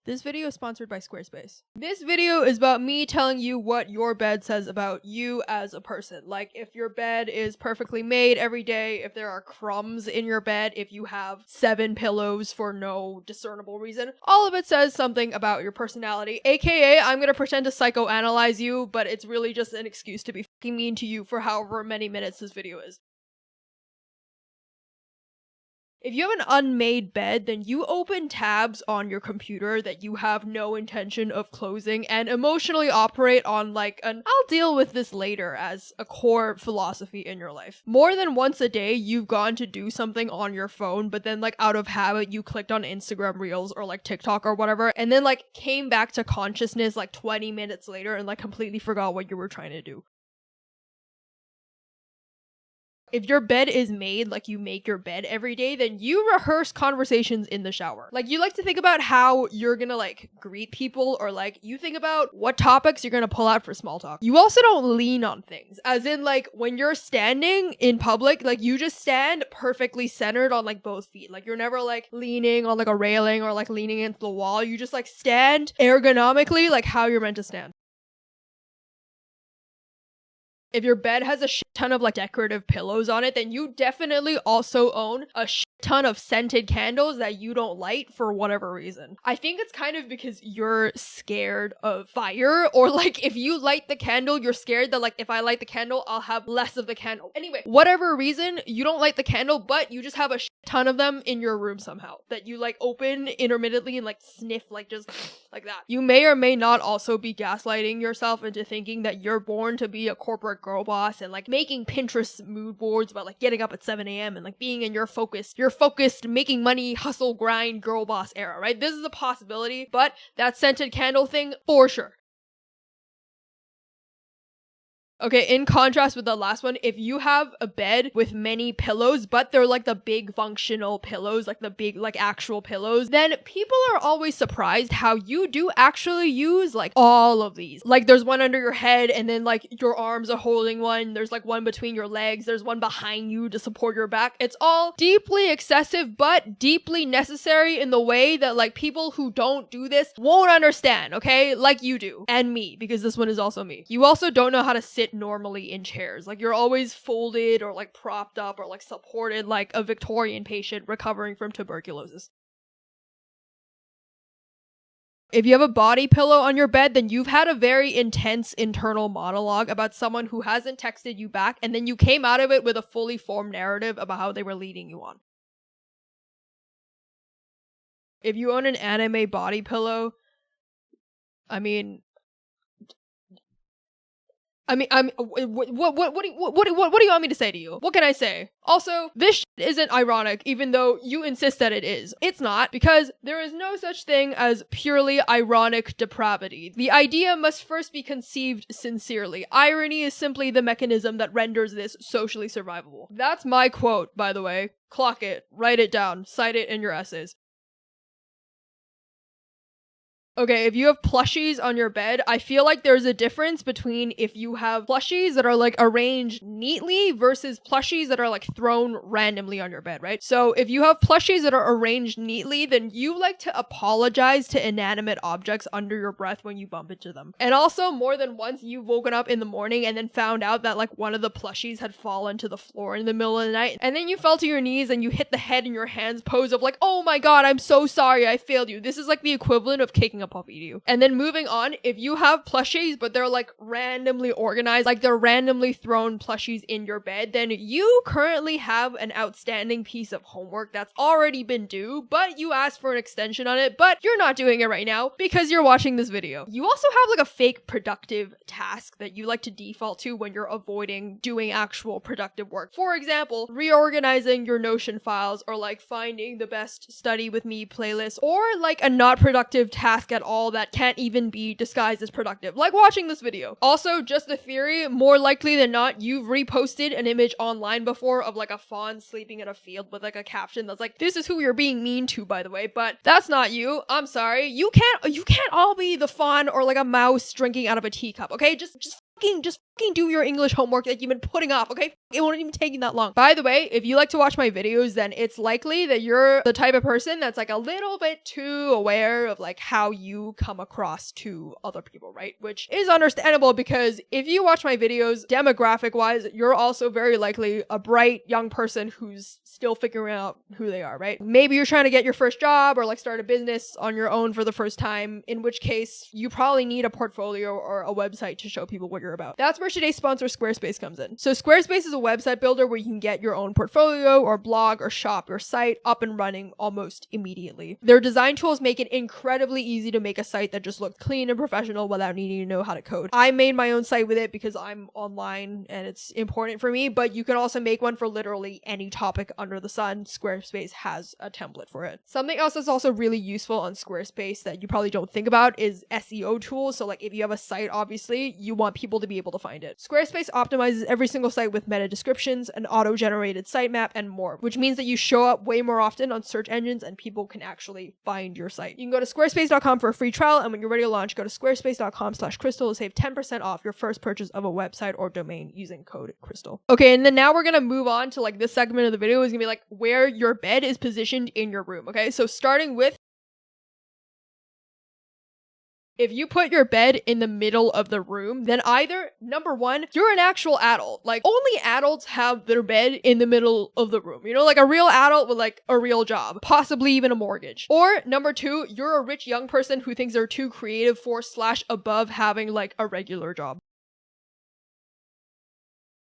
This video is sponsored by Squarespace. This video is about me telling you what your bed says about you as a person. Like, if your bed is perfectly made every day, if there are crumbs in your bed, if you have 7 pillows for no discernible reason, all of it says something about your personality. AKA, I'm gonna pretend to psychoanalyze you, but it's really just an excuse to be fucking mean to you for however many minutes this video is. If you have an unmade bed, then you open tabs on your computer that you have no intention of closing and emotionally operate on like an I'll deal with this later as a core philosophy in your life. More than once a day, you've gone to do something on your phone, but then like out of habit, you clicked on Instagram Reels or like TikTok or whatever, and then like came back to consciousness like 20 minutes later and like completely forgot what you were trying to do. If your bed is made like you make your bed every day, then you rehearse conversations in the shower. Like, you like to think about how you're gonna like greet people, or like you think about what topics you're gonna pull out for small talk. You also don't lean on things, as in like when you're standing in public, like you just stand perfectly centered on like both feet. Like, you're never like leaning on like a railing or like leaning into the wall. You just like stand ergonomically like how you're meant to stand. If your bed has a shit ton of like decorative pillows on it, then you definitely also own a shit ton of scented candles that you don't light for whatever reason. I think it's kind of because you're scared of fire, or like if you light the candle, you're scared that like if I light the candle, I'll have less of the candle. Anyway, whatever reason, you don't light the candle, but you just have a shit ton of them in your room somehow that you like open intermittently and like sniff like just like that. You may or may not also be gaslighting yourself into thinking that you're born to be a corporate girl boss and like making Pinterest mood boards about like getting up at 7 a.m. and like being in your focused, making money, hustle, grind, girl boss era, right? This is a possibility, but that scented candle thing, for sure. Okay, in contrast with the last one, if you have a bed with many pillows, but they're like the big functional pillows, like the big, like actual pillows, then people are always surprised how you do actually use like all of these. Like, there's one under your head, and then like your arms are holding one, there's like one between your legs, there's one behind you to support your back. It's all deeply excessive, but deeply necessary in the way that like people who don't do this won't understand, okay? Like you do. And me, because this one is also me. You also don't know how to sit normally in chairs. Like, you're always folded or like propped up or like supported like a Victorian patient recovering from tuberculosis. If you have a body pillow on your bed, then you've had a very intense internal monologue about someone who hasn't texted you back, and then you came out of it with a fully formed narrative about how they were leading you on. If you own an anime body pillow, what do you want me to say to you? What can I say? Also, this shit isn't ironic, even though you insist that it is. It's not, because there is no such thing as purely ironic depravity. The idea must first be conceived sincerely. Irony is simply the mechanism that renders this socially survivable. That's my quote, by the way. Clock it, write it down, cite it in your essays. Okay, if you have plushies on your bed, I feel like there's a difference between if you have plushies that are like arranged neatly versus plushies that are like thrown randomly on your bed, right? So if you have plushies that are arranged neatly, then you like to apologize to inanimate objects under your breath when you bump into them. And also, more than once, you've woken up in the morning and then found out that like one of the plushies had fallen to the floor in the middle of the night, and then you fell to your knees and you hit the head in your hands pose of like, oh my god, I'm so sorry, I failed you. This is like the equivalent of kicking a puppy to you. And then moving on, if you have plushies but they're like randomly organized, like they're randomly thrown plushies in your bed, then you currently have an outstanding piece of homework that's already been due, but you asked for an extension on it, but you're not doing it right now because you're watching this video. You also have like a fake productive task that you like to default to when you're avoiding doing actual productive work. For example, reorganizing your Notion files, or like finding the best study with me playlist, or like a not productive task at all that can't even be disguised as productive, like watching this video. Also, just a theory, more likely than not, you've reposted an image online before of like a fawn sleeping in a field with like a caption that's like, this is who you're being mean to, by the way, but that's not you. I'm sorry. You can't all be the fawn or like a mouse drinking out of a teacup, okay? Just fucking do your English homework that you've been putting off, okay? It won't even take you that long. By the way, if you like to watch my videos, then it's likely that you're the type of person that's like a little bit too aware of like how you come across to other people, right? Which is understandable because if you watch my videos, demographic wise, you're also very likely a bright young person who's still figuring out who they are, right? Maybe you're trying to get your first job or like start a business on your own for the first time, in which case you probably need a portfolio or a website to show people what you're about. That's where today's sponsor Squarespace comes in. So Squarespace is a website builder where you can get your own portfolio or blog or shop your site up and running almost immediately. Their design tools make it incredibly easy to make a site that just looks clean and professional without needing to know how to code. I made my own site with it because I'm online and it's important for me, but you can also make one for literally any topic under the sun. Squarespace has a template for it. Something else that's also really useful on Squarespace that you probably don't think about is SEO tools. So like if you have a site, obviously you want people to be able to find it. Squarespace optimizes every single site with meta descriptions, an auto-generated sitemap, and more, which means that you show up way more often on search engines and people can actually find your site. You can go to squarespace.com for a free trial, and when you're ready to launch, go to squarespace.com/crystal to save 10% off your first purchase of a website or domain using code crystal. Okay, and then now we're gonna move on to like this segment of the video is gonna be like where your bed is positioned in your room. Okay, so starting with, if you put your bed in the middle of the room, then either, number one, you're an actual adult. Like, only adults have their bed in the middle of the room. You know, like a real adult with like a real job, possibly even a mortgage. Or number two, you're a rich young person who thinks they're too creative for / above having like a regular job.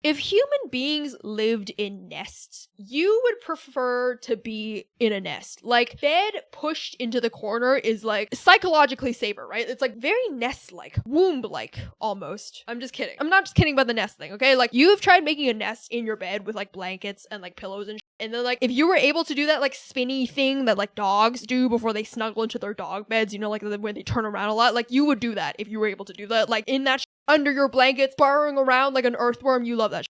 If human beings lived in nests, you would prefer to be in a nest. Like, bed pushed into the corner is like psychologically safer, right? It's like very nest-like, womb-like almost. I'm just kidding. I'm not just kidding about the nest thing, okay? Like, you've tried making a nest in your bed with like blankets and like pillows and and then like if you were able to do that like spinny thing that like dogs do before they snuggle into their dog beds, you know, like when they turn around a lot, like you would do that if you were able to do that, like in that under your blankets, burrowing around like an earthworm. You love that.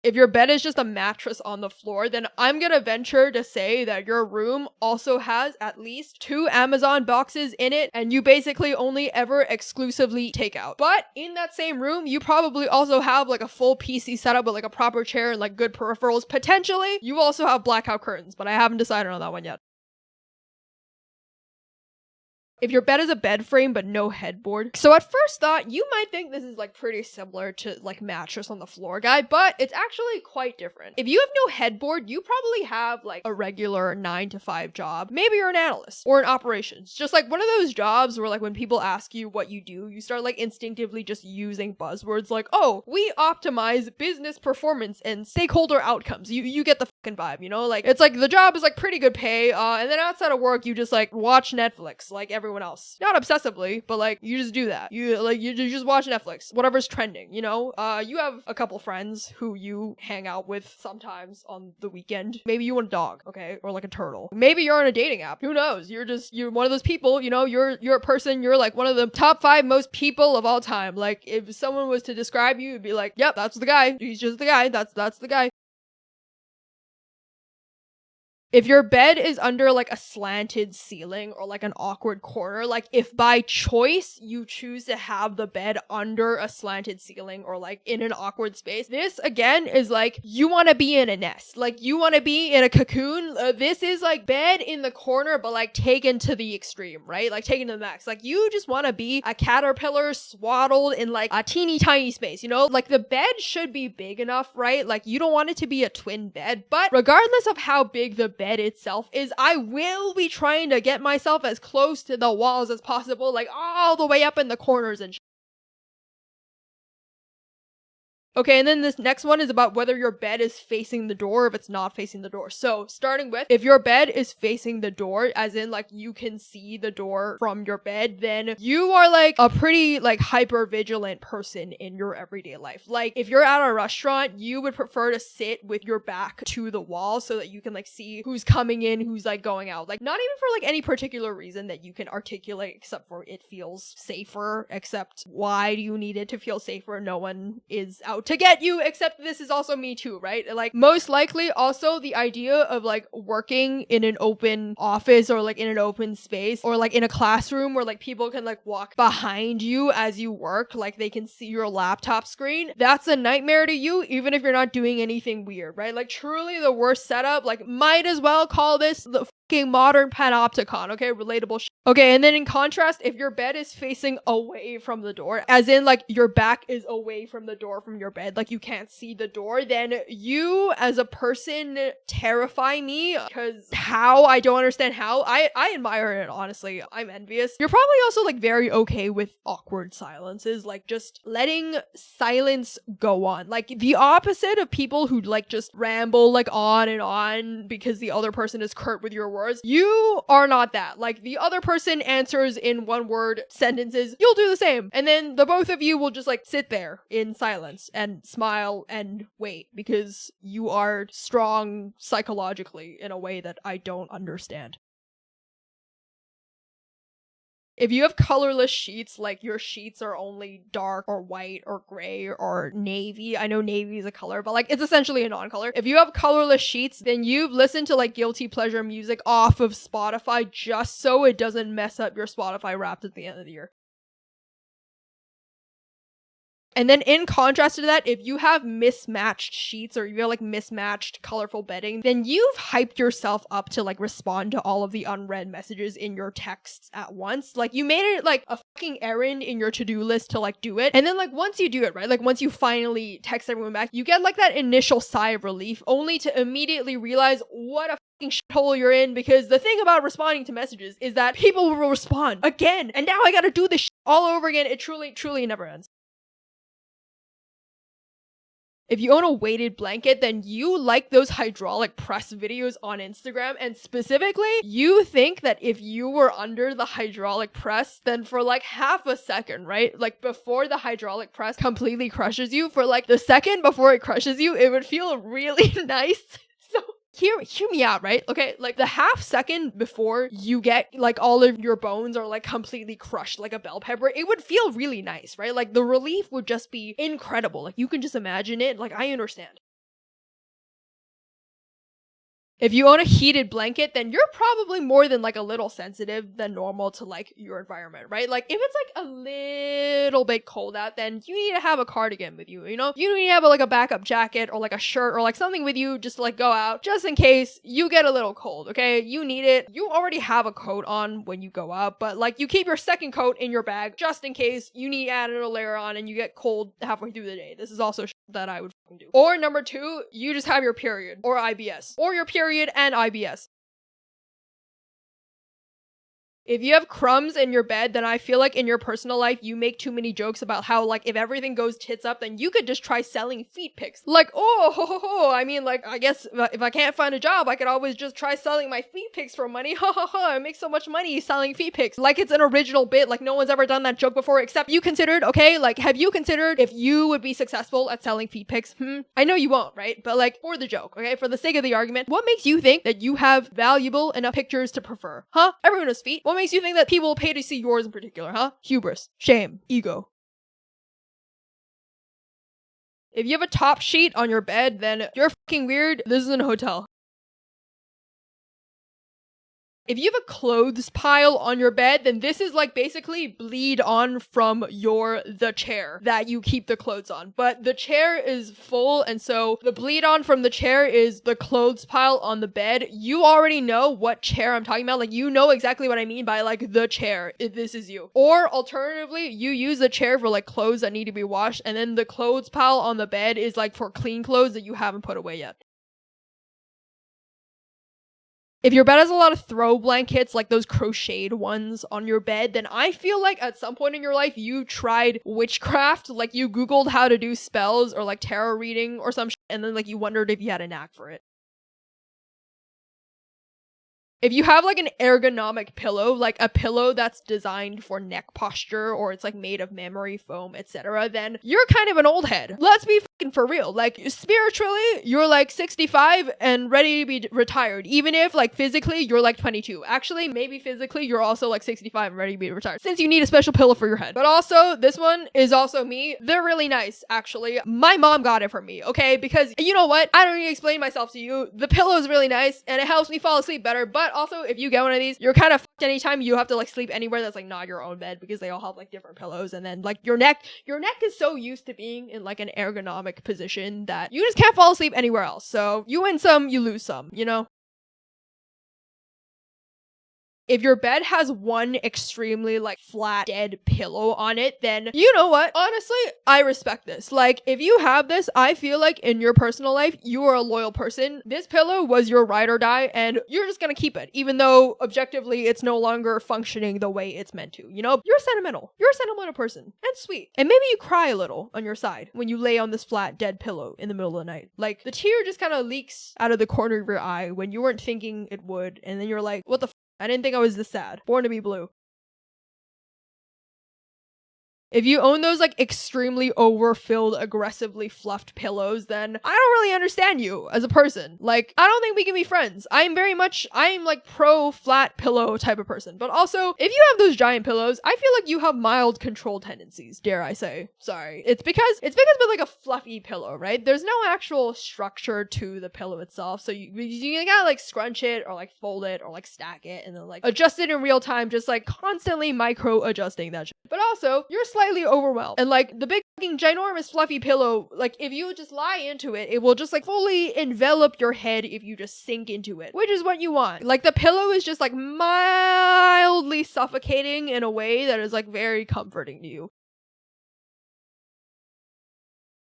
If your bed is just a mattress on the floor, then I'm gonna venture to say that your room also has at least 2 Amazon boxes in it, and you basically only ever exclusively take out. But in that same room, you probably also have like a full PC setup with like a proper chair and like good peripherals. Potentially, you also have blackout curtains, but I haven't decided on that one yet. If your bed is a bed frame but no headboard. So at first thought, you might think this is like pretty similar to like mattress on the floor guy, but it's actually quite different. If you have no headboard, you probably have like a regular 9-to-5 job. Maybe you're an analyst or in operations. Just like one of those jobs where like when people ask you what you do, you start like instinctively just using buzzwords like, oh, we optimize business performance and stakeholder outcomes. You get the fucking vibe, you know? Like it's like the job is like pretty good pay, and then outside of work, you just like watch Netflix like everyone else. Not obsessively, but like you just do that. You just watch Netflix, whatever's trending, you know? You have a couple friends who you hang out with sometimes on the weekend. Maybe you want a dog, okay? Or like a turtle. Maybe you're on a dating app. Who knows? You're one of those people, you know, you're a person, you're like one of the top 5 most people of all time. Like if someone was to describe you, it'd be like, yep, that's the guy. He's just the guy. That's the guy. If your bed is under like a slanted ceiling or like an awkward corner, like if by choice you choose to have the bed under a slanted ceiling or like in an awkward space, this again is like you want to be in a nest, like you want to be in a cocoon. This is like bed in the corner, but like taken to the extreme, right? Like taken to the max. Like you just want to be a caterpillar swaddled in like a teeny tiny space, you know? Like the bed should be big enough, right? Like you don't want it to be a twin bed, but regardless of how big the bed itself is, I will be trying to get myself as close to the walls as possible, like all the way up in the corners and Okay, and then this next one is about whether your bed is facing the door or if it's not facing the door. So, starting with, if your bed is facing the door, as in like you can see the door from your bed, then you are like a pretty like hyper vigilant person in your everyday life. Like if you're at a restaurant, you would prefer to sit with your back to the wall so that you can like see who's coming in, who's like going out. Like not even for like any particular reason that you can articulate except for it feels safer, except why do you need it to feel safer? No one is out to get you, except this is also me too, right? Like most likely also the idea of like working in an open office or like in an open space or like in a classroom where like people can like walk behind you as you work, like they can see your laptop screen. That's a nightmare to you, even if you're not doing anything weird, right? Like truly the worst setup. Like might as well call this the fucking modern panopticon, okay? Relatable shit. Okay, and then in contrast, if your bed is facing away from the door, as in like your back is away from the door from your bed, like you can't see the door, then you as a person terrify me, because how? I don't understand how. I admire it, honestly. I'm envious. You're probably also like very okay with awkward silences, like just letting silence go on. Like the opposite of people who like just ramble like on because the other person is curt with your words. You are not that. Like the other person answers in one word sentences, you'll do the same. And then the both of you will just like sit there in silence and smile and wait, because you are strong psychologically in a way that I don't understand. If you have colorless sheets, like your sheets are only dark or white or gray or navy. I know navy is a color, but like it's essentially a non-color. If you have colorless sheets, then you've listened to like guilty pleasure music off of Spotify just so it doesn't mess up your Spotify Wrapped at the end of the year. And then in contrast to that, if you have mismatched sheets or you have like mismatched colorful bedding, then you've hyped yourself up to like respond to all of the unread messages in your texts at once. Like you made it like a fucking errand in your to-do list to like do it. And then like once you do it, right? Like once you finally text everyone back, you get like that initial sigh of relief only to immediately realize what a fucking shithole you're in, because the thing about responding to messages is that people will respond again. And now I gotta do this shit all over again. It truly never ends. If you own a weighted blanket, then you like those hydraulic press videos on Instagram, and specifically, you think that if you were under the hydraulic press, then for like half a second, right? Like before the hydraulic press completely crushes you, for like the second before it crushes you, it would feel really nice. So hear me out, right? Okay, like the half second before you get like all of your bones are like completely crushed like a bell pepper, it would feel really nice, right? Like the relief would just be incredible. Like you can just imagine it. Like I understand. If you own a heated blanket, then you're probably more than like a little sensitive than normal to like your environment, right? Like if it's like a little bit cold out, then you need to have a cardigan with you, you know? You need to have like a backup jacket or like a shirt or like something with you just to like go out just in case you get a little cold, okay? You need it. You already have a coat on when you go out, but like you keep your second coat in your bag just in case you need to add another layer on and you get cold halfway through the day. This is also that I would do. Or number two, you just have your period or IBS or your period and IBS. If you have crumbs in your bed, then I feel like in your personal life, you make too many jokes about how, like, if everything goes tits up, then you could just try selling feet pics. Like, I mean, like, I guess if I can't find a job, I could always just try selling my feet pics for money. I make so much money selling feet pics. Like, it's an original bit. Like, no one's ever done that joke before, except you considered, okay? Like, have you considered if you would be successful at selling feet pics? I know you won't, right? But, like, for the joke, okay? For the sake of the argument, what makes you think that you have valuable enough pictures to prefer? Huh? Everyone has feet. What makes you think that people will pay to see yours in particular, huh? Hubris, shame, ego. If you have a top sheet on your bed, then you're fucking weird. This isn't a hotel. If you have a clothes pile on your bed, then this is like basically bleed on from the chair that you keep the clothes on. But the chair is full, and so the bleed on from the chair is the clothes pile on the bed. You already know what chair I'm talking about. Like, you know exactly what I mean by like the chair, if this is you. Or alternatively, you use the chair for like clothes that need to be washed, and then the clothes pile on the bed is like for clean clothes that you haven't put away yet. If your bed has a lot of throw blankets, like those crocheted ones on your bed, then I feel like at some point in your life, you tried witchcraft, like you Googled how to do spells or like tarot reading or some shit, and then like you wondered if you had a knack for it. If you have like an ergonomic pillow, like a pillow that's designed for neck posture, or it's like made of memory foam, etc., then you're kind of an old head. Let's be fucking for real. Like spiritually, you're like 65 and ready to be retired, even if like physically you're like 22. Actually, maybe physically you're also like 65 and ready to be retired, since you need a special pillow for your head. But also, this one is also me. They're really nice, actually. My mom got it for me, okay? Because you know what? I don't need to explain myself to you. The pillow is really nice and it helps me fall asleep better. But also, if you get one of these, you're kind of fucked anytime you have to like sleep anywhere that's like not your own bed, because they all have like different pillows, and then like your neck is so used to being in like an ergonomic position that you just can't fall asleep anywhere else. So you win some, you lose some, you know? If your bed has one extremely like flat dead pillow on it, then you know what? Honestly, I respect this. Like if you have this, I feel like in your personal life, you are a loyal person. This pillow was your ride or die and you're just gonna keep it, even though objectively it's no longer functioning the way it's meant to. You know, you're sentimental. You're a sentimental person and sweet. And maybe you cry a little on your side when you lay on this flat dead pillow in the middle of the night. Like the tear just kind of leaks out of the corner of your eye when you weren't thinking it would. And then you're like, what the I didn't think I was this sad. Born to be blue. If you own those like extremely overfilled, aggressively fluffed pillows, then I don't really understand you as a person. Like, I don't think we can be friends. I'm like pro flat pillow type of person. But also, if you have those giant pillows, I feel like you have mild control tendencies, dare I say. Sorry. It's because with like a fluffy pillow, right? There's no actual structure to the pillow itself. So you gotta like scrunch it or like fold it or like stack it and then like adjust it in real time, just like constantly micro adjusting that shit. But also, you're slightly overwhelmed. And like the big fucking ginormous fluffy pillow, like if you just lie into it, it will just like fully envelop your head if you just sink into it, which is what you want. Like the pillow is just like mildly suffocating in a way that is like very comforting to you.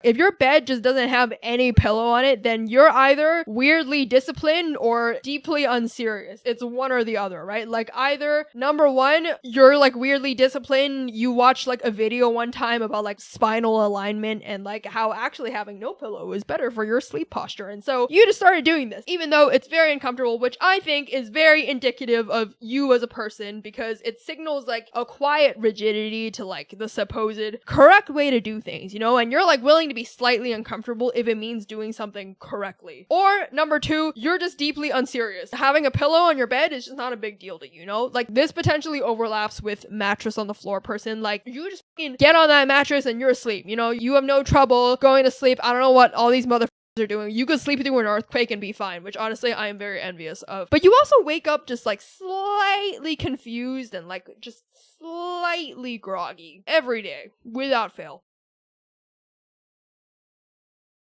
If your bed just doesn't have any pillow on it, then you're either weirdly disciplined or deeply unserious. It's one or the other, right? Like either number one, you're like weirdly disciplined. You watched like a video one time about like spinal alignment and like how actually having no pillow is better for your sleep posture. And so you just started doing this, even though it's very uncomfortable, which I think is very indicative of you as a person, because it signals like a quiet rigidity to like the supposed correct way to do things, you know? And you're like willing to be slightly uncomfortable if it means doing something correctly. Or number two, you're just deeply unserious. Having a pillow on your bed is just not a big deal to you, know? Like this potentially overlaps with mattress on the floor person. Like you just fucking get on that mattress and you're asleep, you know? You have no trouble going to sleep. I don't know what all these motherfuckers are doing. You could sleep through an earthquake and be fine, which honestly I am very envious of. But you also wake up just like slightly confused and like just slightly groggy every day without fail.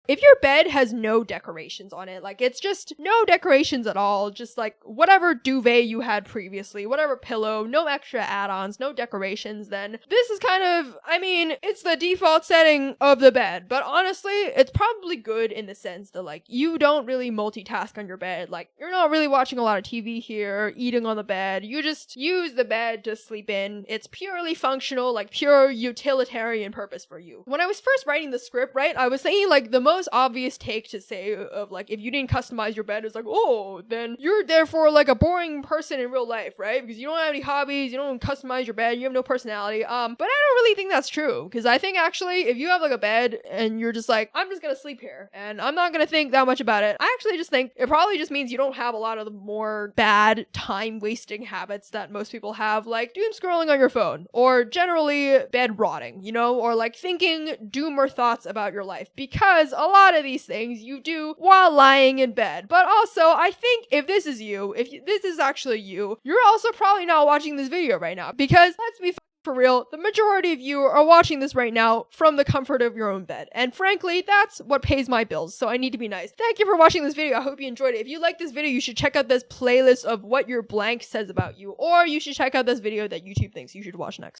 If your bed has no decorations on it, like it's just no decorations at all, just like whatever duvet you had previously, whatever pillow, no extra add-ons, no decorations, then this is kind of, I mean, it's the default setting of the bed. But honestly, it's probably good in the sense that like you don't really multitask on your bed. Like you're not really watching a lot of TV here, eating on the bed. You just use the bed to sleep in. It's purely functional, like pure utilitarian purpose for you. When I was first writing the script, right, I was thinking like the most obvious take to say of like if you didn't customize your bed is like, oh, then you're therefore like a boring person in real life, right? Because you don't have any hobbies, you don't customize your bed, you have no personality. But I don't really think that's true, because I think actually if you have like a bed and you're just like, I'm just gonna sleep here and I'm not gonna think that much about it, I actually just think it probably just means you don't have a lot of the more bad time wasting habits that most people have, like doom scrolling on your phone or generally bed rotting, you know, or like thinking doomer thoughts about your life, because a lot of these things you do while lying in bed. But also, I think if this is you, this is actually you, you're also probably not watching this video right now, because let's be for real, the majority of you are watching this right now from the comfort of your own bed. And frankly, that's what pays my bills, so I need to be nice. Thank you for watching this video. I hope you enjoyed it. If you like this video, you should check out this playlist of what your blank says about you, or you should check out this video that YouTube thinks you should watch next.